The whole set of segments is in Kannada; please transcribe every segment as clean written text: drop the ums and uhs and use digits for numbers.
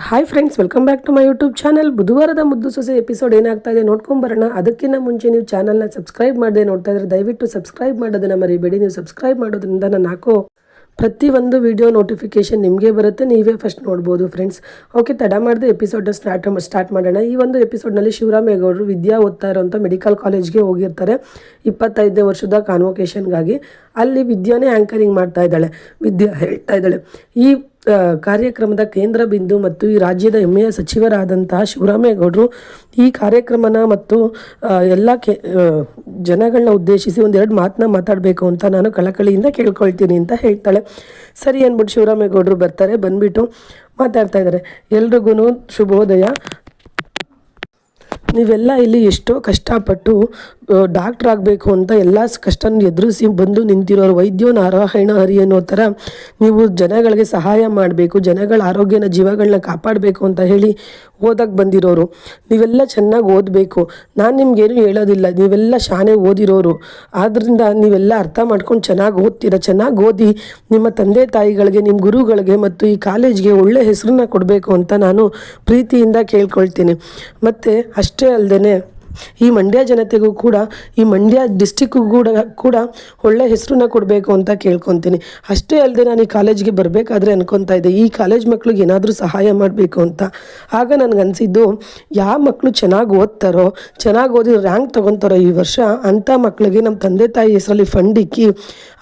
Hi friends, welcome back to my YouTube channel. ಬುಧವಾರದ ಮುದ್ದು ಸೊಸೆ ಎಪಿಸೋಡ್ ಏನಾಗ್ತಾ ಇದೆ ನೋಡ್ಕೊಂಬರೋಣ. ಅದಕ್ಕಿಂತ ಮುಂಚೆ ನೀವು ಚಾನಲ್ನ ಸಬ್ಸ್ಕ್ರೈಬ್ ಮಾಡದೆ ನೋಡ್ತಾ ಇದ್ರೆ ದಯವಿಟ್ಟು ಸಬ್ಸ್ಕ್ರೈಬ್ ಮಾಡೋದನ್ನ ಮರಿಬೇಡಿ. ನೀವು ಸಬ್ಸ್ಕ್ರೈಬ್ ಮಾಡೋದ್ರಿಂದ ನಾನು ಹಾಕೋ ಪ್ರತಿಯೊಂದು ವಿಡಿಯೋ ನೋಟಿಫಿಕೇಶನ್ ನಿಮಗೆ ಬರುತ್ತೆ, ನೀವೇ ಫಸ್ಟ್ ನೋಡ್ಬೋದು ಫ್ರೆಂಡ್ಸ್. ಓಕೆ, ತಡ ಮಾಡದೆ ಎಪಿಸೋಡ್ನ ಸ್ಟಾರ್ಟ್ ಮಾಡೋಣ. ಈ ಒಂದು ಎಪಿಸೋಡ್ನಲ್ಲಿ ಶಿವರಾಮೇಗೌಡರು ವಿದ್ಯಾ ಓದ್ತಾ ಇರೋಂಥ ಮೆಡಿಕಲ್ ಕಾಲೇಜ್ಗೆ ಹೋಗಿರ್ತಾರೆ 25ನೇ ವರ್ಷದ ಕಾನ್ವೊಕೇಶನ್ಗಾಗಿ. ಅಲ್ಲಿ ವಿದ್ಯಾನೇ ಆ್ಯಂಕರಿಂಗ್ ಮಾಡ್ತಾ ಇದ್ದಾಳೆ. ವಿದ್ಯಾ ಹೇಳ್ತಾ ಇದ್ದಾಳೆ, ಈ ಕಾರ್ಯಕ್ರಮದ ಕೇಂದ್ರ ಬಿಂದು ಮತ್ತು ಈ ರಾಜ್ಯದ ಹೆಮ್ಮೆಯ ಸಚಿವರಾದಂತಹ ಶಿವರಾಮೇಗೌಡರು ಈ ಕಾರ್ಯಕ್ರಮನ ಮತ್ತು ಎಲ್ಲ ಜನಗಳನ್ನ ಉದ್ದೇಶಿಸಿ ಒಂದೆರಡು ಮಾತನ್ನ ಮಾತಾಡಬೇಕು ಅಂತ ನಾನು ಕಳಕಳಿಯಿಂದ ಕೇಳ್ಕೊಳ್ತೀನಿ ಅಂತ ಹೇಳ್ತಾಳೆ. ಸರಿ ಅಂದ್ಬಿಟ್ಟು ಶಿವರಾಮೇಗೌಡರು ಬರ್ತಾರೆ. ಬಂದ್ಬಿಟ್ಟು ಮಾತಾಡ್ತಾ ಇದ್ದಾರೆ. ಎಲ್ರಿಗೂ ಶುಭೋದಯ. ನೀವೆಲ್ಲ ಇಲ್ಲಿ ಎಷ್ಟೋ ಕಷ್ಟಪಟ್ಟು ಡಾಕ್ಟ್ರ್ ಆಗಬೇಕು ಅಂತ ಎಲ್ಲ ಕಷ್ಟನ ಎದುರಿಸಿ ಬಂದು ನಿಂತಿರೋರು, ವೈದ್ಯೋ ನಾರಾಯಣ ಹರಿ ಅನ್ನೋ ಥರ ನೀವು ಜನಗಳಿಗೆ ಸಹಾಯ ಮಾಡಬೇಕು, ಜನಗಳ ಆರೋಗ್ಯನ ಜೀವಗಳನ್ನ ಕಾಪಾಡಬೇಕು ಅಂತ ಹೇಳಿ ಓದಕ್ಕೆ ಬಂದಿರೋರು. ನೀವೆಲ್ಲ ಚೆನ್ನಾಗಿ ಓದಬೇಕು. ನಾನು ನಿಮಗೇನು ಹೇಳೋದಿಲ್ಲ, ನೀವೆಲ್ಲ ಶಾನೆ ಓದಿರೋರು. ಆದ್ದರಿಂದ ನೀವೆಲ್ಲ ಅರ್ಥ ಮಾಡ್ಕೊಂಡು ಚೆನ್ನಾಗಿ ಓದ್ತೀರ. ಚೆನ್ನಾಗಿ ಓದಿ ನಿಮ್ಮ ತಂದೆ ತಾಯಿಗಳಿಗೆ, ನಿಮ್ಮ ಗುರುಗಳಿಗೆ ಮತ್ತು ಈ ಕಾಲೇಜ್ಗೆ ಒಳ್ಳೆ ಹೆಸರನ್ನ ಕೊಡಬೇಕು ಅಂತ ನಾನು ಪ್ರೀತಿಯಿಂದ ಕೇಳ್ಕೊಳ್ತೀನಿ. ಮತ್ತು ಅಷ್ಟೇ ಅಲ್ಲದೆ ಈ ಮಂಡ್ಯ ಜನತೆಗೂ ಕೂಡ, ಈ ಮಂಡ್ಯ ಡಿಸ್ಟಿಕ್ಗೂ ಕೂಡ ಒಳ್ಳೆ ಹೆಸರನ್ನ ಕೊಡಬೇಕು ಅಂತ ಕೇಳ್ಕೊತೀನಿ. ಅಷ್ಟೇ ಅಲ್ಲದೆ ನಾನು ಈ ಕಾಲೇಜ್ಗೆ ಬರಬೇಕಾದ್ರೆ ಅನ್ಕೊತಾ ಇದ್ದೆ, ಈ ಕಾಲೇಜ್ ಮಕ್ಳಿಗೆ ಏನಾದರೂ ಸಹಾಯ ಮಾಡಬೇಕು ಅಂತ. ಆಗ ನನಗನ್ಸಿದ್ದು, ಯಾವ ಮಕ್ಕಳು ಚೆನ್ನಾಗಿ ಓದ್ತಾರೋ, ಚೆನ್ನಾಗಿ ಓದಿ ರ್ಯಾಂಕ್ ತೊಗೊತಾರೋ ಈ ವರ್ಷ, ಅಂಥ ಮಕ್ಕಳಿಗೆ ನಮ್ಮ ತಂದೆ ತಾಯಿ ಹೆಸರಲ್ಲಿ ಫಂಡ್ ಇಕ್ಕಿ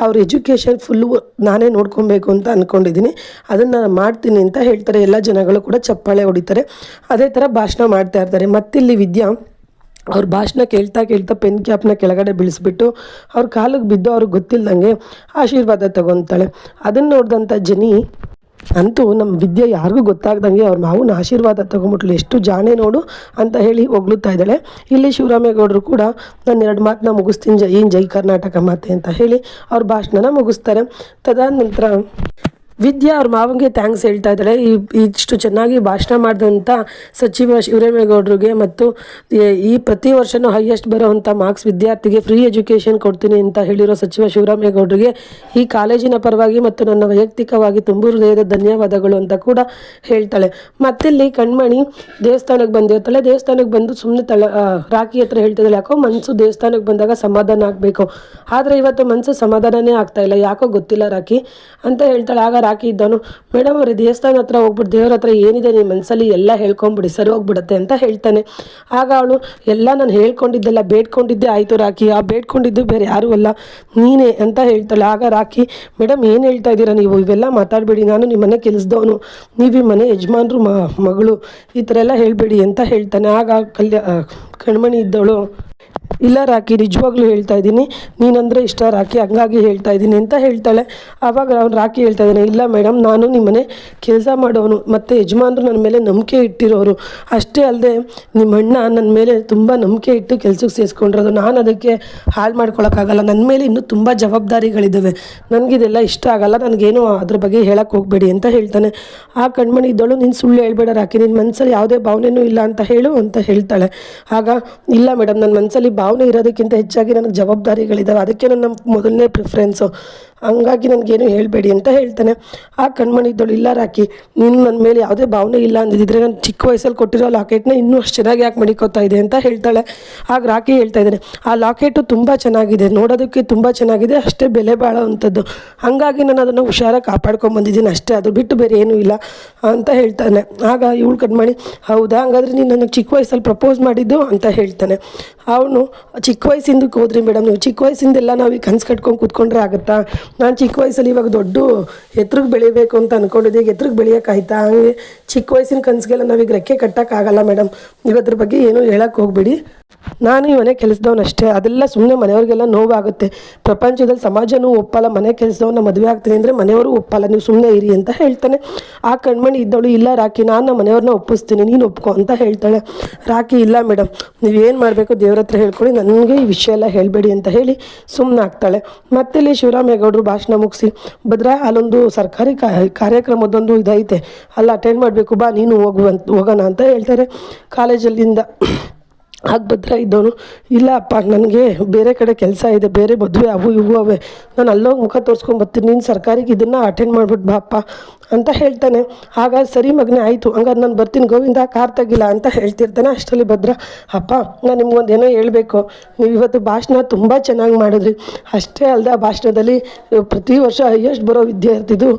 ಅವ್ರ ಎಜುಕೇಷನ್ ಫುಲ್ಲು ನಾನೇ ನೋಡ್ಕೊಬೇಕು ಅಂತ ಅಂದ್ಕೊಂಡಿದ್ದೀನಿ. ಅದನ್ನು ನಾನು ಮಾಡ್ತೀನಿ ಅಂತ ಹೇಳ್ತಾರೆ. ಎಲ್ಲ ಜನಗಳು ಕೂಡ ಚಪ್ಪಾಳೆ ಹೊಡಿತಾರೆ. ಅದೇ ಥರ ಭಾಷಣ ಮಾಡ್ತಾ ಇರ್ತಾರೆ. ಮತ್ತಿಲ್ಲಿ ವಿದ್ಯಾ ಅವ್ರ ಭಾಷಣ ಕೇಳ್ತಾ ಪೆನ್ ಕ್ಯಾಪ್ನ ಕೆಳಗಡೆ ಬೀಳಿಸ್ಬಿಟ್ಟು ಅವ್ರ ಕಾಲಿಗೆ ಬಿದ್ದು ಅವ್ರಿಗೆ ಗೊತ್ತಿಲ್ಲದಂಗೆ ಆಶೀರ್ವಾದ ತಗೊತಾಳೆ. ಅದನ್ನು ನೋಡಿದಂಥ ಜನಿ ಅಂತೂ ನಮ್ಮ ವಿದ್ಯೆ ಯಾರಿಗೂ ಗೊತ್ತಾಗ್ದಂಗೆ ಅವ್ರ ಮಾವನ ಆಶೀರ್ವಾದ ತೊಗೊಂಬಿಟ್ಲು, ಎಷ್ಟು ಜಾಣೆ ನೋಡು ಅಂತ ಹೇಳಿ ಹೊಗಳುತ್ತಾ ಇದ್ದಾಳೆ. ಇಲ್ಲಿ ಶಿವರಾಮೇಗೌಡರು ಕೂಡ ನಾನು 2 ಮಾತನ್ನ ಮುಗಿಸ್ತೀನಿ, ಜೈ ಕರ್ನಾಟಕ ಮಾತೆ ಅಂತ ಹೇಳಿ ಅವ್ರ ಭಾಷಣನ ಮುಗಿಸ್ತಾರೆ. ತದಾದ ನಂತರ ವಿದ್ಯಾ ಅವ್ರ ಮಾವಂಗೆ ಥ್ಯಾಂಕ್ಸ್ ಹೇಳ್ತಾ ಇದ್ದಾಳೆ. ಇಷ್ಟು ಚೆನ್ನಾಗಿ ಭಾಷಣ ಮಾಡಿದಂಥ ಸಚಿವ ಶಿವರಾಮೇಗೌಡರಿಗೆ ಮತ್ತು ಈ ಪ್ರತಿ ವರ್ಷವೂ ಹೈಯೆಸ್ಟ್ ಬರೋವಂಥ ಮಾರ್ಕ್ಸ್ ವಿದ್ಯಾರ್ಥಿಗೆ ಫ್ರೀ ಎಜುಕೇಷನ್ ಕೊಡ್ತೀನಿ ಅಂತ ಹೇಳಿರೋ ಸಚಿವ ಶಿವರಾಮೇಗೌಡರಿಗೆ ಈ ಕಾಲೇಜಿನ ಪರವಾಗಿ ಮತ್ತು ನನ್ನ ವೈಯಕ್ತಿಕವಾಗಿ ತುಂಬ ಹೃದಯದ ಧನ್ಯವಾದಗಳು ಅಂತ ಕೂಡ ಹೇಳ್ತಾಳೆ. ಮತ್ತಿಲ್ಲಿ ಕಣ್ಮಣಿ ದೇವಸ್ಥಾನಕ್ಕೆ ಬಂದಿರ್ತಾಳೆ. ದೇವಸ್ಥಾನಕ್ಕೆ ಬಂದು ಸುಮ್ಮನೆ ರಾಖಿ ಹತ್ರ ಹೇಳ್ತಿದ್ದಾಳೆ, ಯಾಕೋ ಮನಸ್ಸು ದೇವಸ್ಥಾನಕ್ಕೆ ಬಂದಾಗ ಸಮಾಧಾನ ಆಗಬೇಕು, ಆದರೆ ಇವತ್ತು ಮನಸ್ಸು ಸಮಾಧಾನನೇ ಆಗ್ತಾಯಿಲ್ಲ, ಯಾಕೋ ಗೊತ್ತಿಲ್ಲ ರಾಖಿ ಅಂತ ಹೇಳ್ತಾಳೆ. ಆಗ ರಾಖಿ ಇದ್ದವನು, ಮೇಡಮ್ ಅವ್ರೆ ದೇವಸ್ಥಾನ ಹತ್ರ ಹೋಗ್ಬಿಟ್ಟು ದೇವ್ರ ಹತ್ರ ಏನಿದೆ ನಿಮ್ಮ ಮನಸ್ಸಲ್ಲಿ ಎಲ್ಲ ಹೇಳ್ಕೊಂಬಿಡಿ, ಸರಿ ಹೋಗ್ಬಿಡುತ್ತೆ ಅಂತ ಹೇಳ್ತಾನೆ. ಆಗ ಅವಳು, ಎಲ್ಲ ನಾನು ಹೇಳ್ಕೊಂಡಿದ್ದೆಲ್ಲ ಬೇಡ್ಕೊಂಡಿದ್ದೆ ಆಯಿತು ರಾಖಿ, ಆ ಬೇಡ್ಕೊಂಡಿದ್ದು ಬೇರೆ ಯಾರೂ ಅಲ್ಲ ನೀನೇ ಅಂತ ಹೇಳ್ತಾಳೆ. ಆಗ ರಾಖಿ, ಮೇಡಮ್ ಏನು ಹೇಳ್ತಾ ಇದ್ದೀರಾ ನೀವು, ಇವೆಲ್ಲ ಮಾತಾಡಬೇಡಿ, ನಾನು ನಿಮ್ಮ ಮನೆ ಕೆಲಸದವನು, ನೀವು ಈ ಮನೆ ಯಜಮಾನ್ರು ಮಗಳು, ಈ ಥರ ಎಲ್ಲ ಹೇಳಬೇಡಿ ಅಂತ ಹೇಳ್ತಾನೆ. ಆಗ ಕಣ್ಮಣಿ ಇದ್ದವಳು, ಇಲ್ಲ ರಾಖಿ, ನಿಜವಾಗ್ಲೂ ಹೇಳ್ತಾ ಇದ್ದೀನಿ, ನೀನಂದರೆ ಇಷ್ಟ ರಾಖಿ, ಹಂಗಾಗಿ ಹೇಳ್ತಾ ಇದ್ದೀನಿ ಅಂತ ಹೇಳ್ತಾಳೆ. ಆವಾಗ ಅವ್ನು ರಾಖಿ ಹೇಳ್ತಾ ಇದ್ದಾನೆ, ಇಲ್ಲ ಮೇಡಮ್, ನಾನು ನಿಮ್ಮನೆ ಕೆಲಸ ಮಾಡೋನು ಮತ್ತು ಯಜಮಾನ್ರು ನನ್ನ ಮೇಲೆ ನಂಬಿಕೆ ಇಟ್ಟಿರೋರು. ಅಷ್ಟೇ ಅಲ್ಲದೆ ನಿಮ್ಮ ಅಣ್ಣ ನನ್ನ ಮೇಲೆ ತುಂಬ ನಂಬಿಕೆ ಇಟ್ಟು ಕೆಲಸಕ್ಕೆ ಸೇರಿಸ್ಕೊಂಡಿರೋದು, ನಾನು ಅದಕ್ಕೆ ಹಾಳು ಮಾಡ್ಕೊಳಕ್ಕಾಗಲ್ಲ, ನನ್ನ ಮೇಲೆ ಇನ್ನೂ ತುಂಬ ಜವಾಬ್ದಾರಿಗಳಿದ್ದಾವೆ, ನನಗಿದೆಲ್ಲ ಇಷ್ಟ ಆಗಲ್ಲ, ನನಗೇನು ಅದ್ರ ಬಗ್ಗೆ ಹೇಳಕ್ಕೆ ಹೋಗಬೇಡಿ ಅಂತ ಹೇಳ್ತಾನೆ. ಆ ಕಣ್ಮಣಿ ಇದ್ದಳು, ನೀನು ಸುಳ್ಳು ಹೇಳ್ಬೇಡ ರಾಖಿ, ನಿನ್ನ ಮನಸ್ಸಲ್ಲಿ ಯಾವುದೇ ಭಾವನೆಯೂ ಇಲ್ಲ ಅಂತ ಹೇಳು ಅಂತ ಹೇಳ್ತಾಳೆ. ಆಗ, ಇಲ್ಲ ಮೇಡಮ್, ನನ್ನ ಮನಸ್ಸಲ್ಲಿ ಭಾವನೆ ಇರೋದಕ್ಕಿಂತ ಹೆಚ್ಚಾಗಿ ನನಗೆ ಜವಾಬ್ದಾರಿಗಳಿದ್ದಾವೆ, ಅದಕ್ಕೆ ನನ್ನ ಮೊದಲನೇ ಪ್ರಿಫರೆನ್ಸು, ಹಂಗಾಗಿ ನನಗೇನು ಹೇಳಬೇಡಿ ಅಂತ ಹೇಳ್ತಾನೆ. ಆ ಕಣ್ಮಣಿ ಇದ್ದಳು, ಇಲ್ಲ ರಾಖಿ, ನೀನು ನನ್ನ ಮೇಲೆ ಯಾವುದೇ ಭಾವನೆ ಇಲ್ಲ ಅಂದಿದ್ದರೆ ನಾನು ಚಿಕ್ಕ ವಯಸ್ಸಲ್ಲಿ ಕೊಟ್ಟಿರೋ ಲಾಕೆಟ್ನ ಇನ್ನೂ ಅಷ್ಟು ಚೆನ್ನಾಗಿ ಯಾಕೆ ಮಡಿಕೋತಾ ಇದೆ ಅಂತ ಹೇಳ್ತಾಳೆ. ಆಗ ರಾಖಿ ಹೇಳ್ತಾ ಇದ್ದಾನೆ, ಆ ಲಾಕೆಟು ತುಂಬ ಚೆನ್ನಾಗಿದೆ, ನೋಡೋದಕ್ಕೆ ತುಂಬ ಚೆನ್ನಾಗಿದೆ, ಅಷ್ಟೇ ಬೆಲೆ ಬಾಳೋವಂಥದ್ದು, ಹಾಗಾಗಿ ನಾನು ಅದನ್ನು ಹುಷಾರಾಗಿ ಕಾಪಾಡ್ಕೊಂಬಂದಿದ್ದೀನಿ ಅಷ್ಟೇ, ಅದು ಬಿಟ್ಟು ಬೇರೆ ಏನೂ ಇಲ್ಲ ಅಂತ ಹೇಳ್ತಾನೆ. ಆಗ ಇವಳು ಕಣ್ಮಣಿ, ಹೌದಾ, ಹಂಗಾದ್ರೆ ನೀನು ನನಗೆ ಚಿಕ್ಕ ವಯಸ್ಸಲ್ಲಿ ಪ್ರಪೋಸ್ ಮಾಡಿದ್ದು ಅಂತ ಹೇಳ್ತಾನೆ. ಅವನು, ಚಿಕ್ಕ ವಯಸ್ಸಿಂದಕ್ಕೆ ಹೋದ್ರಿ ಮೇಡಮ್, ನೀವು ಚಿಕ್ಕ ವಯಸ್ಸಿಂದೆಲ್ಲ ನಾವು ಈ ಕನಸು ಕಟ್ಕೊಂಡು ಕೂತ್ಕೊಂಡ್ರೆ ಆಗುತ್ತಾ, ನಾನು ಚಿಕ್ಕ ವಯಸ್ಸಲ್ಲಿ ಇವಾಗ ದೊಡ್ಡ ಎತ್ತರಕ್ಕೆ ಬೆಳಿಬೇಕು ಅಂತ ಅಂದ್ಕೊಂಡಿದ್ದೆ, ಈಗ ಎತ್ತರಕ್ಕೆ ಬೆಳೆಯೋಕ್ಕಾಯ್ತಾ, ಹಂಗೆ ಚಿಕ್ಕ ವಯಸ್ಸಿನ ಕನಸಿಗೆಲ್ಲ ನಾವೀಗ ರೆಕ್ಕೆ ಕಟ್ಟೋಕ್ಕಾಗಲ್ಲ ಮೇಡಮ್, ನೀವು ಅದ್ರ ಬಗ್ಗೆ ಏನೂ ಹೇಳಕ್ಕೆ ಹೋಗಬೇಡಿ, ನಾನು ಈ ಮನೆ ಕೆಲಸದವನು ಅಷ್ಟೇ, ಅದೆಲ್ಲ ಸುಮ್ಮನೆ ಮನೆಯವ್ರಿಗೆಲ್ಲ ನೋವಾಗುತ್ತೆ, ಪ್ರಪಂಚದಲ್ಲಿ ಸಮಾಜನೂ ಒಪ್ಪಲ್ಲ, ಮನೆ ಕೆಲಸದವನ್ನ ಮದುವೆ ಆಗ್ತೀನಿ ಅಂದರೆ ಮನೆಯವರು ಒಪ್ಪಲ್ಲ, ನೀವು ಸುಮ್ಮನೆ ಇರಿ ಅಂತ ಹೇಳ್ತಾನೆ. ಆ ಕಣ್ಮಣಿ ಇದ್ದವಳು, ಇಲ್ಲ ರಾಖಿ, ನಾನು ನಮ್ಮ ಮನೆಯವ್ರನ್ನ ಒಪ್ಪಿಸ್ತೀನಿ, ನೀನು ಒಪ್ಕೊ ಅಂತ ಹೇಳ್ತಾಳೆ. ರಾಖಿ, ಇಲ್ಲ ಮೇಡಮ್, ನೀವೇನು ಮಾಡಬೇಕು ದೇವ್ರ ಹತ್ರ ಹೇಳ್ಕೊಳ್ಳಿ, ನನಗೆ ಈ ವಿಷಯ ಎಲ್ಲ ಹೇಳಬೇಡಿ ಅಂತ ಹೇಳಿ ಸುಮ್ಮನೆ ಆಗ್ತಾಳೆ. ಮತ್ತಿಲ್ಲಿ ಶಿವರಾಮೇಗೌಡರು ಭಾಷಣ ಮುಗಿಸಿ, ಭದ್ರಾ ಅಲ್ಲೊಂದು ಸರ್ಕಾರಿ ಕಾರ್ಯಕ್ರಮದೊಂದು ಇದೈತೆ, ಅಲ್ಲಿ ಅಟೆಂಡ್ ಮಾಡಬೇಕು, ಬಾ ನೀನು ಹೋಗೋಣ ಅಂತ ಹೇಳ್ತಾರೆ. ಕಾಲೇಜಲ್ಲಿಂದ ಆಗ ಭದ್ರ ಇದ್ದವನು, ಇಲ್ಲ ಅಪ್ಪ ನನಗೆ ಬೇರೆ ಕಡೆ ಕೆಲಸ ಇದೆ, ಬೇರೆ ಮದುವೆ ಅವು ಇವು ಅವೇ, ನಾನು ಅಲ್ಲೋಗಿ ಮುಖ ತೋರಿಸ್ಕೊಂಬರ್ತೀನಿ, ನೀನು ಸರ್ಕಾರಿಗೆ ಇದನ್ನು ಅಟೆಂಡ್ ಮಾಡ್ಬಿಟ್ಟು ಬಾಪ್ಪ ಅಂತ ಹೇಳ್ತಾನೆ. ಆಗ ಸರಿ ಮಗನೇ ಆಯಿತು, ಹಂಗಾರೆ ನಾನು ಬರ್ತೀನಿ ಗೋವಿಂದ, ಕಾರ್ ತೆಗಿಲ್ಲ ಅಂತ ಹೇಳ್ತಿರ್ತಾನೆ. ಅಷ್ಟರಲ್ಲಿ ಭದ್ರ, ಅಪ್ಪ ನಾನು ನಿಮ್ಗೊಂದು ಏನೋ ಹೇಳಬೇಕು, ನೀವು ಇವತ್ತು ಭಾಷಣ ತುಂಬ ಚೆನ್ನಾಗಿ ಮಾಡಿದ್ರಿ. ಅಷ್ಟೇ ಅಲ್ಲದೆ ಆ ಭಾಷಣದಲ್ಲಿ ಪ್ರತಿ ವರ್ಷ ಹೈಯೆಸ್ಟ್ ಬರೋ ವಿದ್ಯಾರ್ಥಿದು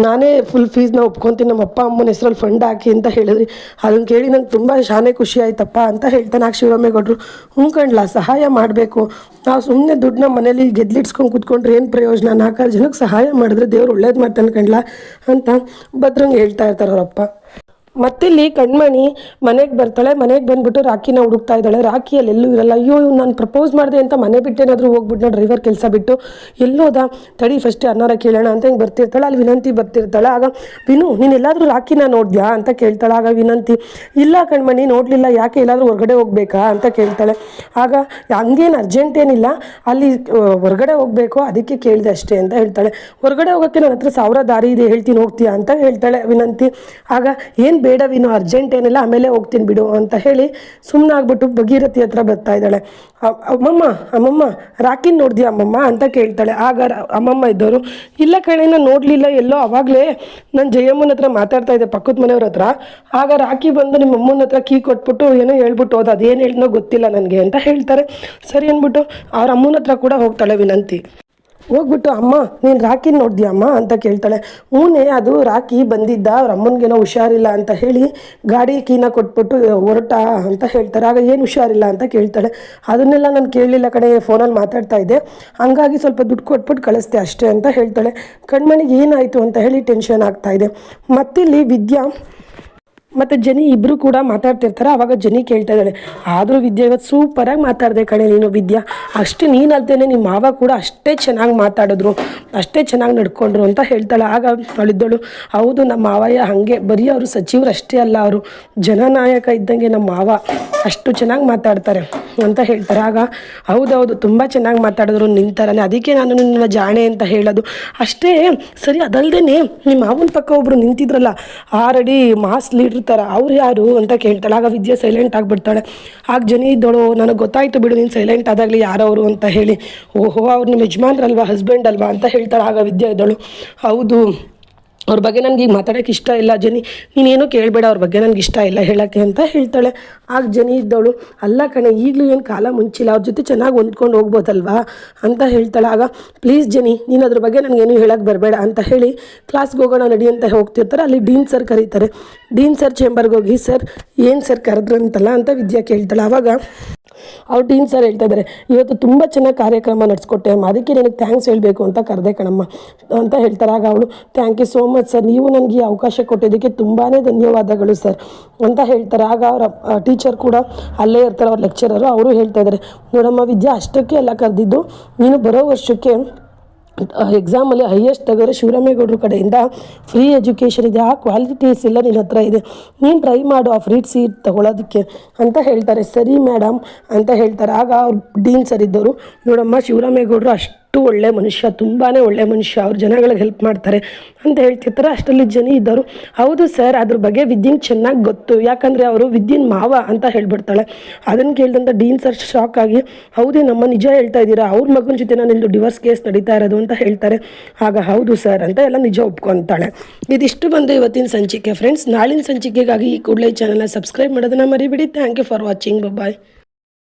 ನಾನೇ ಫುಲ್ ಫೀಸ್ನ ಒಪ್ಕೊತೀನಿ, ನಮ್ಮ ಅಪ್ಪ ಅಮ್ಮನ ಹೆಸರಲ್ಲಿ ಫಂಡ್ ಹಾಕಿ ಅಂತ ಹೇಳಿದ್ರಿ. ಅದನ್ನು ಕೇಳಿ ನಂಗೆ ತುಂಬ ಶಾನೆ ಖುಷಿ ಆಯ್ತಪ್ಪ ಅಂತ ಹೇಳ್ತಾನೆ. ಆಗ ಶಿವರಾಮೇಗೌಡರು, ಕಣ್ಲ ಸಹಾಯ ಮಾಡಬೇಕು, ನಾವು ಸುಮ್ಮನೆ ದುಡ್ಡನ್ನ ಮನೇಲಿ ಗೆದ್ಲಿಡ್ಸ್ಕೊಂಡು ಕೂತ್ಕೊಂಡ್ರೆ ಏನು ಪ್ರಯೋಜನ, 4 ಜನಕ್ಕೆ ಸಹಾಯ ಮಾಡಿದ್ರೆ ದೇವ್ರು ಒಳ್ಳೇದು ಮಾಡ್ತಾನೆ ಕಣ್ಲ ಅಂತ ಭದ್ರಂಗೆ ಹೇಳ್ತಾ ಇರ್ತಾರೆ ಅವರಪ್ಪ. ಮತ್ತಿಲ್ಲಿ ಕಣ್ಮಣಿ ಮನೆಗೆ ಬರ್ತಾಳೆ. ಮನೆಗೆ ಬಂದುಬಿಟ್ಟು ರಾಖಿನ ಹುಡುಕ್ತಾ ಇದ್ದಾಳೆ. ರಾಖಿಯಲ್ಲಿ ಎಲ್ಲೂ ಇರಲ್ಲ. ಅಯ್ಯೋ ನಾನು ಪ್ರಪೋಸ್ ಮಾಡಿದೆ ಅಂತ ಮನೆ ಬಿಟ್ಟೇನಾದರೂ ಹೋಗ್ಬಿಟ್ಟು ಡ್ರೈವರ್ ಕೆಲಸ ಬಿಟ್ಟು ಎಲ್ಲೋದ, ತಡಿ ಫಸ್ಟ್ ಅನ್ನಾರ ಕೇಳೋಣ ಅಂತ ಹಿಂಗೆ ಬರ್ತಿರ್ತಾಳೆ. ಅಲ್ಲಿ ವಿನಂತಿ ಬರ್ತಿರ್ತಾಳೆ. ಆಗ ವಿನು ನೀನು ಎಲ್ಲಾದರೂ ರಾಖಿನ ನೋಡಿದ್ಯಾ ಅಂತ ಕೇಳ್ತಾಳೆ. ಆಗ ವಿನಂತಿ, ಇಲ್ಲ ಕಣ್ಮಣಿ ನೋಡಲಿಲ್ಲ, ಯಾಕೆ ಎಲ್ಲಾದರೂ ಹೊರಗಡೆ ಹೋಗ್ಬೇಕಾ ಅಂತ ಕೇಳ್ತಾಳೆ. ಆಗ ಹಂಗೇನು ಅರ್ಜೆಂಟ್ ಏನಿಲ್ಲ, ಅಲ್ಲಿ ಹೊರಗಡೆ ಹೋಗಬೇಕು ಅದಕ್ಕೆ ಕೇಳಿದೆ ಅಷ್ಟೇ ಅಂತ ಹೇಳ್ತಾಳೆ. ಹೊರಗಡೆ ಹೋಗೋಕ್ಕೆ ನನ್ನ ಹತ್ರ 1000 ದಾರಿ ಇದೆ, ಹೇಳ್ತೀನಿ ಹೋಗ್ತೀಯಾ ಅಂತ ಹೇಳ್ತಾಳೆ ವಿನಂತಿ. ಆಗ ಏನು ಬೇಡವಿನ್ನು ಅರ್ಜೆಂಟ್ ಏನಿಲ್ಲ, ಆಮೇಲೆ ಹೋಗ್ತೀನಿ ಬಿಡು ಅಂತ ಹೇಳಿ ಸುಮ್ಮನೆ ಆಗ್ಬಿಟ್ಟು ಭಗೀರಥಿ ಹತ್ರ ಬರ್ತಾ ಇದ್ದಾಳೆ. ಅಮ್ಮಮ್ಮ ರಾಖಿನ ನೋಡಿದ್ಯಾ ಅಮ್ಮಮ್ಮ ಅಂತ ಕೇಳ್ತಾಳೆ. ಆಗ ಅಮ್ಮಮ್ಮ ಇದ್ದವರು, ಇಲ್ಲ ಕಣೆ ನಾನು ನೋಡಲಿಲ್ಲ, ಎಲ್ಲೋ ಅವಾಗಲೇ ನಾನು ಜಯಮ್ಮನ ಹತ್ರ ಮಾತಾಡ್ತಾ ಇದ್ದೆ ಪಕ್ಕದ ಮನೆಯವ್ರ ಹತ್ರ. ಆಗ ರಾಖಿ ಬಂದು ನಿಮ್ಮ ಅಮ್ಮನ ಹತ್ರ ಕೀ ಕೊಟ್ಬಿಟ್ಟು ಏನೋ ಹೇಳ್ಬಿಟ್ಟು ಹೋದ, ಅದೇನು ಹೇಳಿದ್ನೋ ಗೊತ್ತಿಲ್ಲ ನನಗೆ ಅಂತ ಹೇಳ್ತಾರೆ. ಸರಿ ಅಂದ್ಬಿಟ್ಟು ಅವ್ರ ಅಮ್ಮನ ಹತ್ರ ಕೂಡ ಹೋಗ್ತಾಳೆ ವಿನಂತಿ. ಹೋಗ್ಬಿಟ್ಟು, ಅಮ್ಮ ನೀನು ರಾಖಿ ನೋಡಿದ್ಯಾ ಅಮ್ಮ ಅಂತ ಕೇಳ್ತಾಳೆ. ಹೂನೇ, ಅದು ರಾಖಿ ಬಂದಿದ್ದ, ಅವ್ರ ಅಮ್ಮನಿಗೇನೋ ಹುಷಾರಿಲ್ಲ ಅಂತ ಹೇಳಿ ಗಾಡಿ ಕೀನ ಕೊಟ್ಬಿಟ್ಟು ಹೊರಟ ಅಂತ ಹೇಳ್ತಾರೆ. ಆಗ ಏನು ಹುಷಾರಿಲ್ಲ ಅಂತ ಕೇಳ್ತಾಳೆ. ಅದನ್ನೆಲ್ಲ ನಾನು ಕೇಳಲಿಲ್ಲ ಕಡೆ, ಫೋನಲ್ಲಿ ಮಾತಾಡ್ತಾ ಇದ್ದೆ, ಹಂಗಾಗಿ ಸ್ವಲ್ಪ ದುಡ್ಡು ಕೊಟ್ಬಿಟ್ಟು ಕಳಿಸ್ದೆ ಅಷ್ಟೇ ಅಂತ ಹೇಳ್ತಾಳೆ. ಕಣ್ಮಣಿಗೆ ಏನಾಯಿತು ಅಂತ ಹೇಳಿ ಟೆನ್ಷನ್ ಆಗ್ತಾ ಇದೆ. ಮತ್ತಿಲ್ಲಿ ವಿದ್ಯಾ ಮತ್ತು ಜನಿ ಇಬ್ಬರು ಕೂಡ ಮಾತಾಡ್ತಿರ್ತಾರೆ. ಆವಾಗ ಜನಿ ಕೇಳ್ತಾ ಇದ್ದಾಳೆ, ಆದರೂ ವಿದ್ಯಾ ಇವತ್ತು ಸೂಪರಾಗಿ ಮಾತಾಡಿದೆ ಕಣೆ ನೀನು ವಿದ್ಯಾ, ಅಷ್ಟೇ ನೀನು ಅಲ್ದೇನೆ ನಿಮ್ಮ ಮಾವ ಕೂಡ ಅಷ್ಟೇ ಚೆನ್ನಾಗಿ ಮಾತಾಡಿದ್ರು, ಅಷ್ಟೇ ಚೆನ್ನಾಗಿ ನಡ್ಕೊಂಡ್ರು ಅಂತ ಹೇಳ್ತಾಳೆ. ಆಗ ಅವಳಿದ್ದಳು, ಹೌದು ನಮ್ಮ ಮಾವಯ್ಯ ಹಾಗೆ, ಬರೀ ಅವರು ಸಚಿವರು ಅಷ್ಟೇ ಅಲ್ಲ, ಅವರು ಜನನಾಯಕ ಇದ್ದಂಗೆ ನಮ್ಮ ಮಾವ, ಅಷ್ಟು ಚೆನ್ನಾಗಿ ಮಾತಾಡ್ತಾರೆ ಅಂತ ಹೇಳ್ತಾರೆ. ಆಗ ಹೌದೌದು ತುಂಬ ಚೆನ್ನಾಗಿ ಮಾತಾಡಿದ್ರು ನಿನ್ನ ಥರನೇ, ಅದಕ್ಕೆ ನಾನು ನಿನ್ನ ಜಾಣೆ ಅಂತ ಹೇಳೋದು ಅಷ್ಟೇ. ಸರಿ, ಅದಲ್ಲದೆ ನಿಮ್ಮ ಮಾವನ ಪಕ್ಕ ಒಬ್ಬರು ನಿಂತಿದ್ರಲ್ಲ, 6 ಅಡಿ ಮಾಸ್ ಲೀಡ್ರ್ ಥರ, ಅವ್ರು ಯಾರು ಅಂತ ಕೇಳ್ತಾಳೆ. ಆಗ ವಿದ್ಯಾ ಸೈಲೆಂಟ್ ಆಗಿಬಿಡ್ತಾಳೆ. ಆಗ ಜನಿ ಇದ್ದಳು, ನನಗೆ ಗೊತ್ತಾಯಿತು ಬಿಡು ನೀನು ಸೈಲೆಂಟ್ ಆದಾಗಲಿ ಯಾರವರು ಅಂತ ಹೇಳಿ. ಓಹೋ ಅವ್ರು ನಿಮ್ಮ ಯಜಮಾನ್ರಲ್ವಾ, ಹಸ್ಬೆಂಡ್ ಅಲ್ವಾ ಅಂತ ಹೇಳ್ತಾಳೆ. ಆಗ ವಿದ್ಯಾ ಇದ್ದಳು, ಹೌದು ಅವ್ರ ಬಗ್ಗೆ ನನಗೆ ಈಗ ಮಾತಾಡೋಕ್ಕೆ ಇಷ್ಟ ಇಲ್ಲ ಜನಿ, ನೀನೇನು ಕೇಳಬೇಡ, ಅವ್ರ ಬಗ್ಗೆ ನನಗೆ ಇಷ್ಟ ಇಲ್ಲ ಹೇಳೋಕ್ಕೆ ಅಂತ ಹೇಳ್ತಾಳೆ. ಆಗ ಜನಿ ಇದ್ದವಳು, ಅಲ್ಲ ಕಣೆ ಈಗಲೂ ಏನು ಕಾಲ ಮುಂಚಿಲ್ಲ, ಅವ್ರ ಜೊತೆ ಚೆನ್ನಾಗಿ ಹೊಂದ್ಕೊಂಡು ಹೋಗ್ಬೋದಲ್ವಾ ಅಂತ ಹೇಳ್ತಾಳೆ. ಆಗ ಪ್ಲೀಸ್ ಜನಿ ನೀನು ಅದ್ರ ಬಗ್ಗೆ ನನಗೇನು ಹೇಳೋಕ್ಕೆ ಬರಬೇಡ ಅಂತ ಹೇಳಿ ಕ್ಲಾಸ್ಗೆ ಹೋಗೋಣ ನಡಿ ಅಂತ ಹೋಗ್ತಿರ್ತಾರೆ. ಅಲ್ಲಿ ಡೀನ್ ಸರ್ ಕರೀತಾರೆ. ಡೀನ್ ಸರ್ ಚೇಂಬರ್ಗೆ ಹೋಗಿ, ಸರ್ ಏನು ಸರ್ ಕರೆದ್ರಂತಲ್ಲ ಅಂತ ವಿದ್ಯಾ ಕೇಳ್ತಾಳೆ. ಆವಾಗ ಅವ್ರು ಡೀನ್ ಸರ್ ಹೇಳ್ತಾ ಇದ್ದಾರೆ, ಇವತ್ತು ತುಂಬ ಚೆನ್ನಾಗಿ ಕಾರ್ಯಕ್ರಮ ನಡೆಸ್ಕೊಟ್ಟೆ ಅಮ್ಮ, ಅದಕ್ಕೆ ನಿನಗೆ ಥ್ಯಾಂಕ್ಸ್ ಹೇಳಬೇಕು ಅಂತ ಕರೆದೆ ಕಣಮ್ಮ ಅಂತ ಹೇಳ್ತಾರೆ. ಆಗ ಅವಳು, thank you so much sir, ನೀವು ನನಗೆ ಈ ಅವಕಾಶ ಕೊಟ್ಟಿದ್ದಕ್ಕೆ ತುಂಬಾ ಧನ್ಯವಾದಗಳು ಸರ್ ಅಂತ ಹೇಳ್ತಾರೆ. ಆಗ ಅವರ ಟೀಚರ್ ಕೂಡ ಅಲ್ಲೇ ಇರ್ತಾರೆ, ಅವ್ರ ಲೆಕ್ಚರರು, ಅವರು ಹೇಳ್ತಾ ಇದ್ದಾರೆ, ನೋಡಮ್ಮ ವಿದ್ಯಾ ಅಷ್ಟಕ್ಕೆ ಎಲ್ಲ ಕರೆದಿದ್ದು, ನೀನು ಬರೋ ವರ್ಷಕ್ಕೆ ಎಕ್ಸಾಮಲ್ಲಿ ಹೈಯೆಸ್ಟ್ ತೆಗೆದ್ರೆ ಶಿವರಾಮೇಗೌಡರ ಕಡೆಯಿಂದ ಫ್ರೀ ಎಜುಕೇಷನ್ ಇದೆ, ಆ ಕ್ವಾಲಿಟೀಸ್ ಎಲ್ಲ ನಿನ್ನ ಹತ್ರ ಇದೆ, ನೀನು ಟ್ರೈ ಮಾಡು ಆ ಫ್ರೀ ಸೀಟ್ ತೊಗೊಳೋದಕ್ಕೆ ಅಂತ ಹೇಳ್ತಾರೆ. ಸರಿ ಮೇಡಮ್ ಅಂತ ಹೇಳ್ತಾರೆ. ಆಗ ಅವ್ರು ಡೀನ್ ಸರ್ ಇದ್ದವರು, ನೋಡಮ್ಮ ಶಿವರಾಮೇಗೌಡರು ಅಷ್ಟು ಒಳ್ಳೆ ಮನುಷ್ಯ, ತುಂಬಾ ಒಳ್ಳೆ ಮನುಷ್ಯ, ಅವ್ರು ಜನಗಳಿಗೆ ಹೆಲ್ಪ್ ಮಾಡ್ತಾರೆ ಅಂತ ಹೇಳ್ತಿರ್ತಾರೆ. ಅಷ್ಟರಲ್ಲಿ ಜನಿ ಇದ್ದವರು, ಹೌದು ಸರ್ ಅದ್ರ ಬಗ್ಗೆ ವಿದ್ಯಂಗೆ ಚೆನ್ನಾಗಿ ಗೊತ್ತು, ಯಾಕಂದರೆ ಅವರು ವಿದ್ಯನ್ ಮಾವ ಅಂತ ಹೇಳ್ಬಿಡ್ತಾಳೆ. ಅದನ್ನು ಕೇಳಿದಂಥ ಡೀನ್ ಸರ್ ಶಾಕ್ ಆಗಿ, ಹೌದೇ ನಮ್ಮ ನಿಜ ಹೇಳ್ತಾ ಇದ್ದೀರಾ, ಅವ್ರ ಮಗನ ಜೊತೆ ನಾನು ನಿಮ್ಮದು ಡಿವೋರ್ಸ್ ಕೇಸ್ ನಡೀತಾ ಇರೋದು ಅಂತ ಹೇಳ್ತಾರೆ. ಆಗ ಹೌದು ಸರ್ ಅಂತ ಎಲ್ಲ ನಿಜ ಒಪ್ಕೊತಾಳೆ. ಇದಿಷ್ಟು ಬಂದು ಇವತ್ತಿನ ಸಂಚಿಕೆ ಫ್ರೆಂಡ್ಸ್. ನಾಳಿನ ಸಂಚಿಕೆಗಾಗಿ ಈ ಕೂಡಲೇ ಚಾನಲ್ನ ಸಬ್ಸ್ಕ್ರೈಬ್ ಮಾಡೋದನ್ನು ಮರಿಬೇಡಿ. Thank you for watching. Bye.